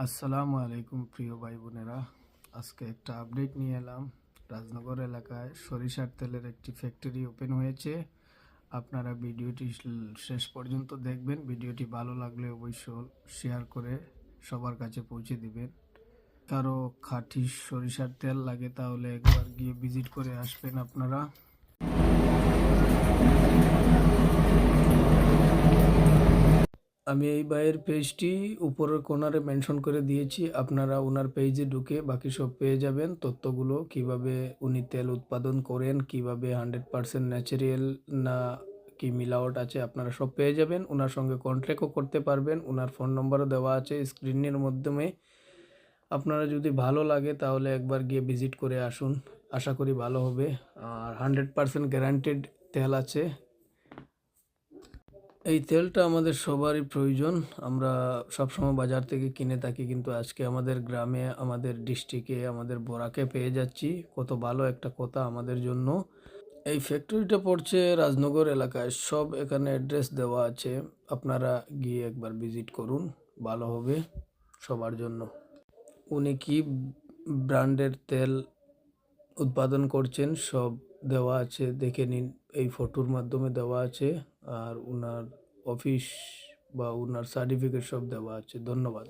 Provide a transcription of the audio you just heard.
আসসালামু আলাইকুম প্রিয় ভাই বোনেরা, আজকে একটা আপডেট নিয়ে এলাম। রাজনগর এলাকায় সরিষার তেলের একটি ফ্যাক্টরি ওপেন হয়েছে। আপনারা ভিডিওটি শেষ পর্যন্ত দেখবেন। ভিডিওটি ভালো লাগলে অবশ্যই শেয়ার করে সবার কাছে পৌঁছে দিবেন। কারো খাঁটি সরিষার তেল লাগে তাহলে একবার গিয়ে ভিজিট করে আসবেন আপনারা। আমি এই ভাইয়ের পেজটি উপরের কর্নারে মেনশন করে দিয়েছি, আপনারা ওনার পেজে ঢুকে বাকি সব পেয়ে যাবেন। তথ্যগুলো কিভাবে উনি তেল উৎপাদন করেন, কিভাবে 100% ন্যাচারাল না কি মিলাওয়াট আছে, আপনারা সব পেয়ে যাবেন। ওনার সঙ্গে কন্ট্যাক্টও করতে পারবেন, ওনার ফোন নম্বরও দেওয়া আছে স্ক্রিনের মাধ্যমে। আপনারা যদি ভালো লাগে তাহলে একবার গিয়ে ভিজিট করে আসুন, আশা করি ভালো হবে। আর 100% গ্যারান্টেড তেল আছে। এই তেলটা আমাদের সবারই প্রয়োজন। আমরা সবসময় বাজার থেকে কিনে থাকি, কিন্তু আজকে আমাদের গ্রামে, আমাদের ডিস্ট্রিক্টে, আমাদের বরাকে পেয়ে যাচ্ছি। কত ভালো একটা কথা আমাদের জন্য। এই ফ্যাক্টরিটা পড়ছে রাজনগর এলাকায়, সব এখানে অ্যাড্রেস দেওয়া আছে। আপনারা গিয়ে একবার ভিজিট করুন, ভালো হবে সবার জন্য। উনি কি ব্র্যান্ডের তেল উৎপাদন করছেন সব দেওয়া আছে, দেখে নিন, এই ফটোর মাধ্যমে দেওয়া আছে। আর ওনার অফিস বা ওনার সার্টিফিকেট সব দেওয়া আছে। ধন্যবাদ।